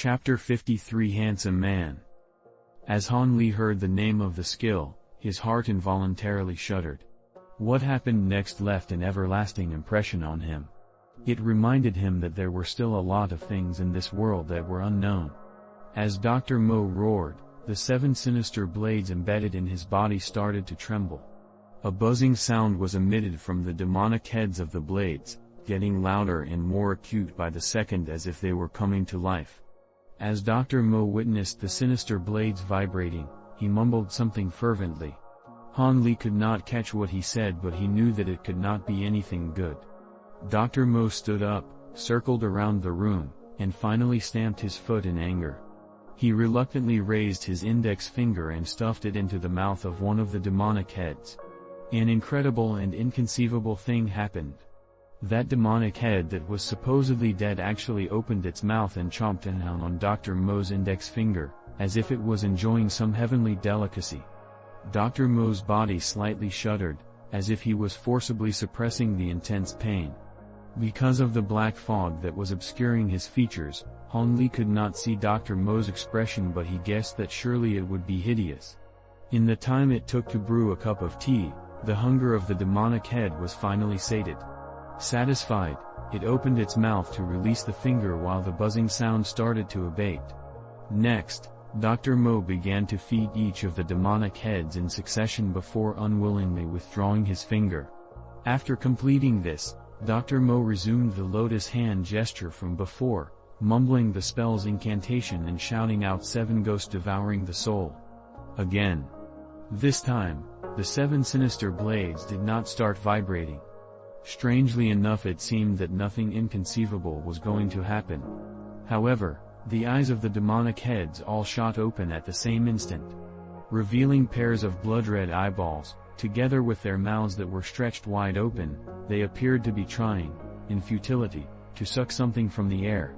Chapter 53 Handsome Man. As Han Li heard the name of the skill, his heart involuntarily shuddered. What happened next left an everlasting impression on him. It reminded him that there were still a lot of things in this world that were unknown. As Dr. Mo roared, the 7 sinister blades embedded in his body started to tremble. A buzzing sound was emitted from the demonic heads of the blades, getting louder and more acute by the second as if they were coming to life. As Dr. Mo witnessed the sinister blades vibrating, he mumbled something fervently. Han Li could not catch what he said, but he knew that it could not be anything good. Dr. Mo stood up, circled around the room, and finally stamped his foot in anger. He reluctantly raised his index finger and stuffed it into the mouth of one of the demonic heads. An incredible and inconceivable thing happened. That demonic head that was supposedly dead actually opened its mouth and chomped down on Dr. Mo's index finger, as if it was enjoying some heavenly delicacy. Dr. Mo's body slightly shuddered, as if he was forcibly suppressing the intense pain. Because of the black fog that was obscuring his features, Han Li could not see Dr. Mo's expression, but he guessed that surely it would be hideous. In the time it took to brew a cup of tea, the hunger of the demonic head was finally sated. Satisfied, it opened its mouth to release the finger while the buzzing sound started to abate. Next, Dr. Mo began to feed each of the demonic heads in succession before unwillingly withdrawing his finger. After completing this, Dr. Mo resumed the lotus hand gesture from before, mumbling the spell's incantation and shouting out 7 ghosts devouring the soul. Again. This time, the 7 sinister blades did not start vibrating. Strangely enough, it seemed that nothing inconceivable was going to happen. However, the eyes of the demonic heads all shot open at the same instant. Revealing pairs of blood-red eyeballs, together with their mouths that were stretched wide open, they appeared to be trying, in futility, to suck something from the air.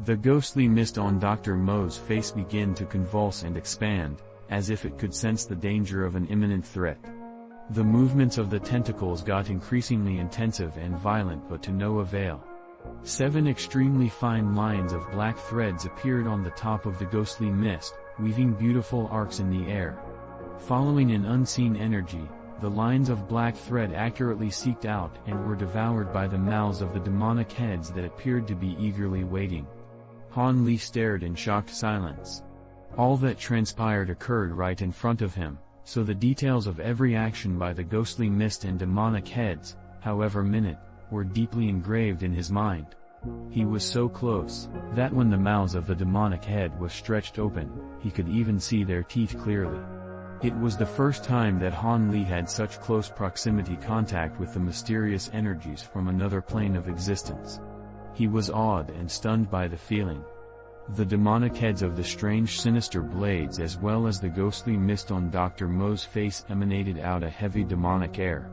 The ghostly mist on Dr. Mo's face began to convulse and expand, as if it could sense the danger of an imminent threat. The movements of the tentacles got increasingly intensive and violent, but to no avail. 7 extremely fine lines of black threads appeared on the top of the ghostly mist, weaving beautiful arcs in the air. Following an unseen energy, the lines of black thread accurately seeked out and were devoured by the mouths of the demonic heads that appeared to be eagerly waiting. Han Li stared in shocked silence. All that transpired occurred right in front of him, so the details of every action by the ghostly mist and demonic heads, however minute, were deeply engraved in his mind. He was so close, that when the mouths of the demonic head was stretched open, he could even see their teeth clearly. It was the first time that Han Li had such close proximity contact with the mysterious energies from another plane of existence. He was awed and stunned by the feeling. The demonic heads of the strange sinister blades as well as the ghostly mist on Dr. Mo's face emanated out a heavy demonic air.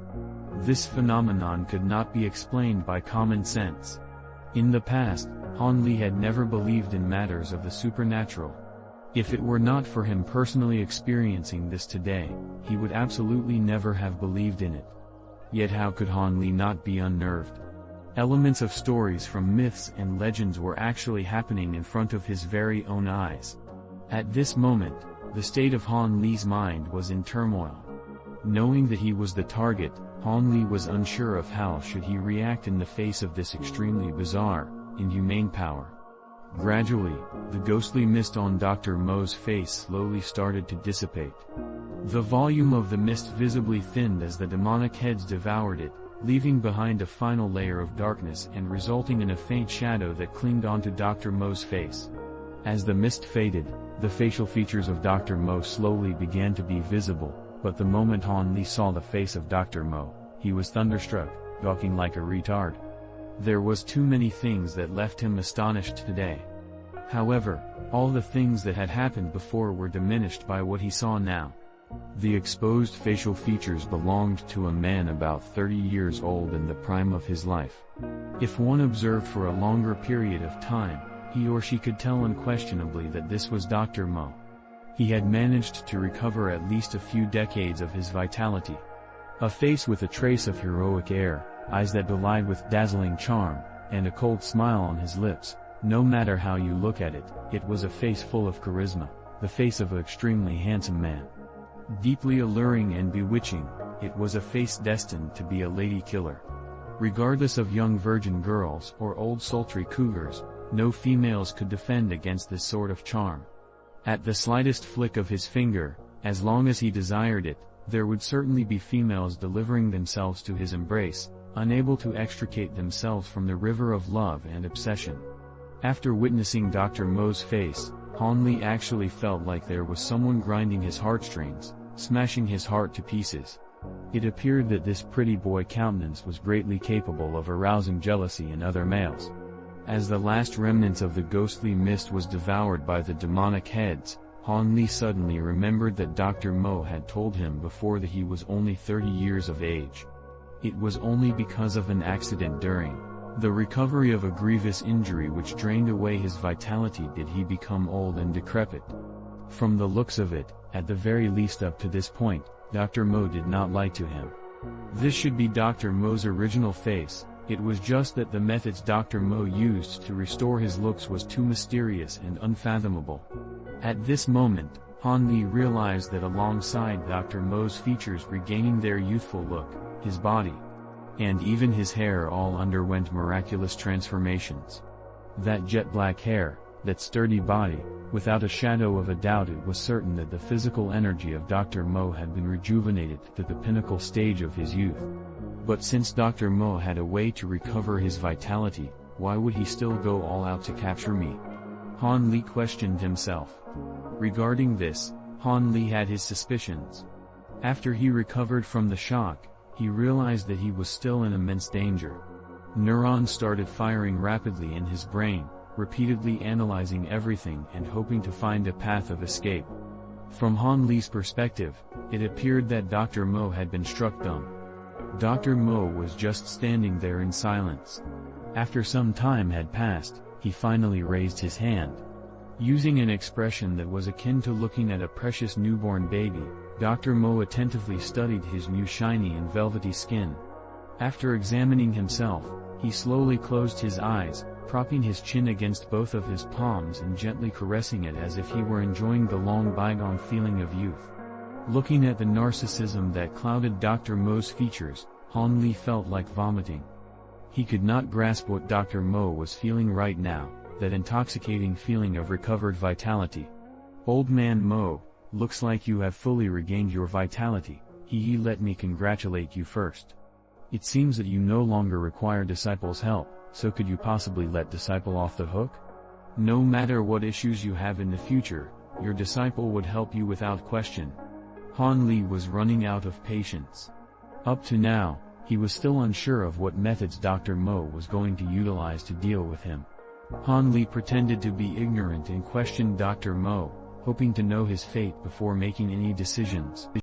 This phenomenon could not be explained by common sense. In the past, Han Li had never believed in matters of the supernatural. If it were not for him personally experiencing this today, he would absolutely never have believed in it. Yet how could Han Li not be unnerved? Elements of stories from myths and legends were actually happening in front of his very own eyes. At this moment, the state of Han Li's mind was in turmoil. Knowing that he was the target, Han Li was unsure of how should he react in the face of this extremely bizarre, inhumane power. Gradually, the ghostly mist on Dr. Mo's face slowly started to dissipate. The volume of the mist visibly thinned as the demonic heads devoured it, leaving behind a final layer of darkness and resulting in a faint shadow that clinged onto Dr. Mo's face. As the mist faded, the facial features of Dr. Mo slowly began to be visible, but the moment Han Li saw the face of Dr. Mo, he was thunderstruck, gawking like a retard. There was too many things that left him astonished today. However, all the things that had happened before were diminished by what he saw now. The exposed facial features belonged to a man about 30 years old in the prime of his life. If one observed for a longer period of time, he or she could tell unquestionably that this was Dr. Mo. He had managed to recover at least a few decades of his vitality. A face with a trace of heroic air, eyes that belied with dazzling charm, and a cold smile on his lips, No matter how you look at it, it was a face full of charisma, the face of an extremely handsome man. Deeply alluring and bewitching, it was a face destined to be a lady killer. Regardless of young virgin girls or old sultry cougars, no females could defend against this sort of charm. At the slightest flick of his finger, as long as he desired it, there would certainly be females delivering themselves to his embrace, unable to extricate themselves from the river of love and obsession. After witnessing Dr. Mo's face, Han Li actually felt like there was someone grinding his heartstrings, smashing his heart to pieces. It appeared that this pretty boy countenance was greatly capable of arousing jealousy in other males. As the last remnants of the ghostly mist was devoured by the demonic heads, Han Li suddenly remembered that Dr. Mo had told him before that he was only 30 years of age. It was only because of an accident during the recovery of a grievous injury which drained away his vitality did he become old and decrepit. From the looks of it, at the very least up to this point, Dr. Mo did not lie to him. This should be Dr. Mo's original face, it was just that the methods Dr. Mo used to restore his looks was too mysterious and unfathomable. At this moment, Han Li realized that alongside Dr. Mo's features regaining their youthful look, his body, and even his hair all underwent miraculous transformations. That jet black hair, that sturdy body, without a shadow of a doubt it was certain that the physical energy of Dr. Mo had been rejuvenated to the pinnacle stage of his youth. But since Dr. Mo had a way to recover his vitality, why would he still go all out to capture me? Han Li questioned himself. Regarding this, Han Li had his suspicions. After he recovered from the shock, he realized that he was still in immense danger. Neurons started firing rapidly in his brain, repeatedly analyzing everything and hoping to find a path of escape. From Han Li's perspective, it appeared that Dr. Mo had been struck dumb. Dr. Mo was just standing there in silence. After some time had passed, he finally raised his hand. Using an expression that was akin to looking at a precious newborn baby, Dr. Mo attentively studied his new shiny and velvety skin. After examining himself, he slowly closed his eyes, propping his chin against both of his palms and gently caressing it as if he were enjoying the long bygone feeling of youth. Looking at the narcissism that clouded Dr. Mo's features, Han Li felt like vomiting. He could not grasp what Dr. Mo was feeling right now, that intoxicating feeling of recovered vitality. Old man Mo, looks like you have fully regained your vitality, let me congratulate you first. It seems that you no longer require Disciple's help, so could you possibly let Disciple off the hook? No matter what issues you have in the future, your Disciple would help you without question. Han Li was running out of patience. Up to now, he was still unsure of what methods Dr. Mo was going to utilize to deal with him. Han Li pretended to be ignorant and questioned Dr. Mo, hoping to know his fate before making any decisions.